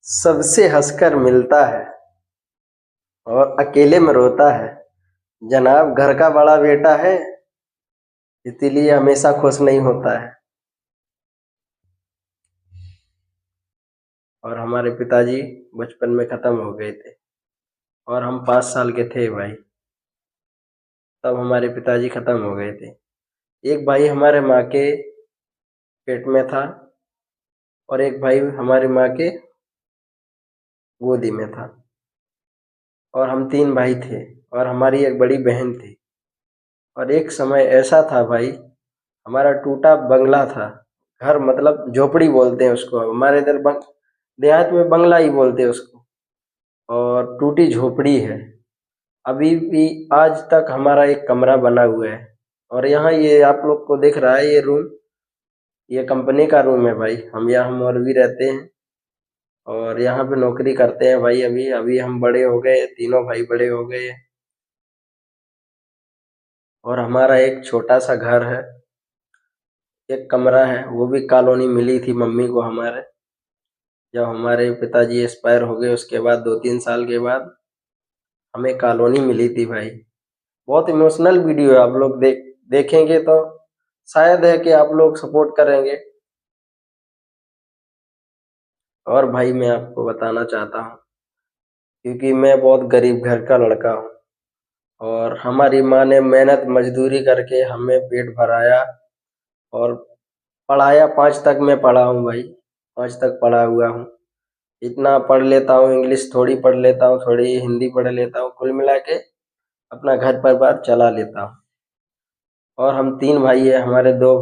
सबसे हंसकर मिलता है और अकेले में रोता है। जनाब घर का बड़ा बेटा है, इसीलिए हमेशा खुश नहीं होता है। और हमारे पिताजी बचपन में खत्म हो गए थे और हम 5 साल के थे भाई, तब हमारे पिताजी खत्म हो गए थे। एक भाई हमारे माँ के पेट में था और एक भाई हमारी माँ के गोदी में था और हम 3 भाई थे और हमारी एक बड़ी बहन थी। और एक समय ऐसा था भाई, हमारा टूटा बंगला था, घर मतलब झोपड़ी बोलते हैं उसको, हमारे इधर देहात में बंगला ही बोलते हैं उसको। और टूटी झोपड़ी है, अभी भी आज तक हमारा एक कमरा बना हुआ है। और यहाँ ये आप लोग को दिख रहा है ये रूम, ये कंपनी का रूम है भाई। हम यहाँ मोरवी रहते हैं और यहाँ पे नौकरी करते हैं भाई। अभी अभी हम बड़े हो गए, तीनों भाई बड़े हो गए और हमारा एक छोटा सा घर है, एक कमरा है, वो भी कॉलोनी मिली थी मम्मी को हमारे, जब हमारे पिताजी एक्सपायर हो गए उसके बाद 2-3 साल के बाद हमें कॉलोनी मिली थी भाई। बहुत इमोशनल वीडियो है, आप लोग देखेंगे तो शायद है कि आप लोग सपोर्ट करेंगे। और भाई मैं आपको बताना चाहता हूँ, क्योंकि मैं बहुत गरीब घर का लड़का हूँ और हमारी माँ ने मेहनत मजदूरी करके हमें पेट भराया और पढ़ाया। 5 तक मैं पढ़ा हूँ भाई, 5 तक पढ़ा हुआ हूँ। इतना पढ़ लेता हूँ, इंग्लिश थोड़ी पढ़ लेता हूँ, थोड़ी हिंदी पढ़ लेता हूँ, कुल मिला के अपना घर परिवार चला लेता हूँ। और हम 3 भाई हैं, हमारे 2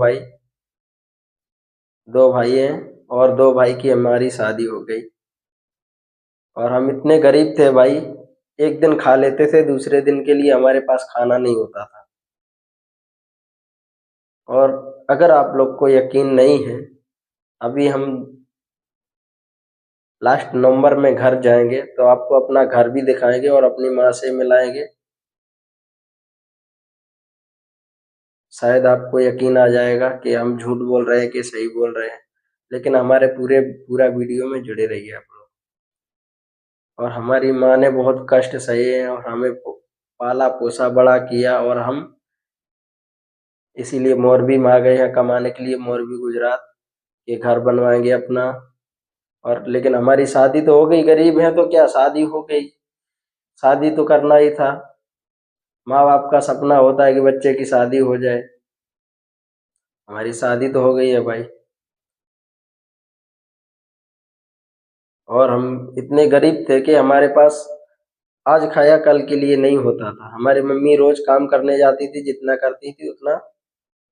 भाई हैं और 2 भाई की हमारी शादी हो गई। और हम इतने गरीब थे भाई, एक दिन खा लेते थे, दूसरे दिन के लिए हमारे पास खाना नहीं होता था। और अगर आप लोग को यकीन नहीं है, अभी हम लास्ट नवंबर में घर जाएंगे तो आपको अपना घर भी दिखाएंगे और अपनी माँ से मिलाएंगे। शायद आपको यकीन आ जाएगा कि हम झूठ बोल रहे हैं कि सही बोल रहे हैं, लेकिन हमारे पूरा वीडियो में जुड़े रहिए आप लोग। और हमारी माँ ने बहुत कष्ट सहे हैं और हमें पाला पोसा बड़ा किया, और हम इसीलिए मोरबी में आ गए हैं कमाने के लिए, मोरबी गुजरात। ये घर बनवाएंगे अपना। और लेकिन हमारी शादी तो हो गई, गरीब है तो क्या, शादी हो गई, शादी तो करना ही था। माँ बाप का सपना होता है कि बच्चे की शादी हो जाए, हमारी शादी तो हो गई है भाई। और हम इतने गरीब थे कि हमारे पास आज खाया कल के लिए नहीं होता था। हमारी मम्मी रोज काम करने जाती थी, जितना करती थी उतना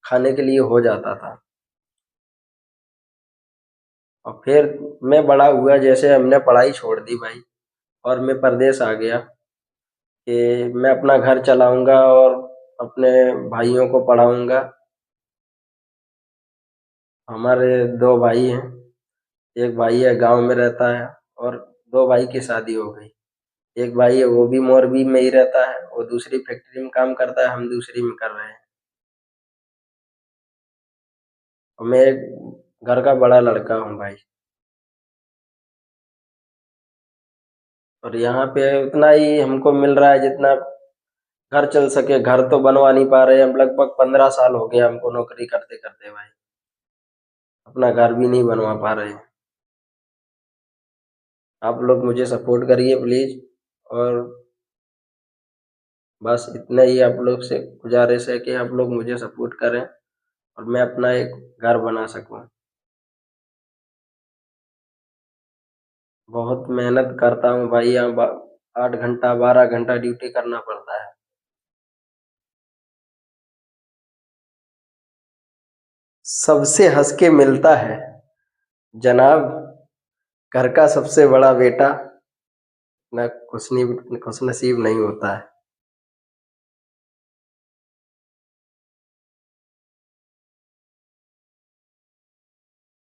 खाने के लिए हो जाता था। और फिर मैं बड़ा हुआ, जैसे हमने पढ़ाई छोड़ दी भाई और मैं परदेश आ गया कि मैं अपना घर चलाऊंगा और अपने भाइयों को पढ़ाऊंगा। हमारे 2 भाई हैं, एक भाई है गांव में रहता है और 2 भाई की शादी हो गई। एक भाई है वो भी मोरबी में ही रहता है, वो दूसरी फैक्ट्री में काम करता है, हम दूसरी में कर रहे हैं। और मैं एक घर का बड़ा लड़का हूँ भाई। और यहाँ पे उतना ही हमको मिल रहा है जितना घर चल सके। घर तो बनवा नहीं पा रहे, हम लगभग 15 साल हो गए हमको नौकरी करते करते भाई, अपना घर भी नहीं बनवा पा रहे। आप लोग मुझे सपोर्ट करिए प्लीज। और बस इतना ही आप लोग से गुजारिश है कि आप लोग मुझे सपोर्ट करें और मैं अपना एक घर बना सकूं। बहुत मेहनत करता हूँ भाई, यहाँ 8 घंटा 12 घंटा ड्यूटी करना पड़ता है। सबसे हंस के मिलता है जनाब घर का सबसे बड़ा बेटा, ना खुशनसीब नहीं होता है।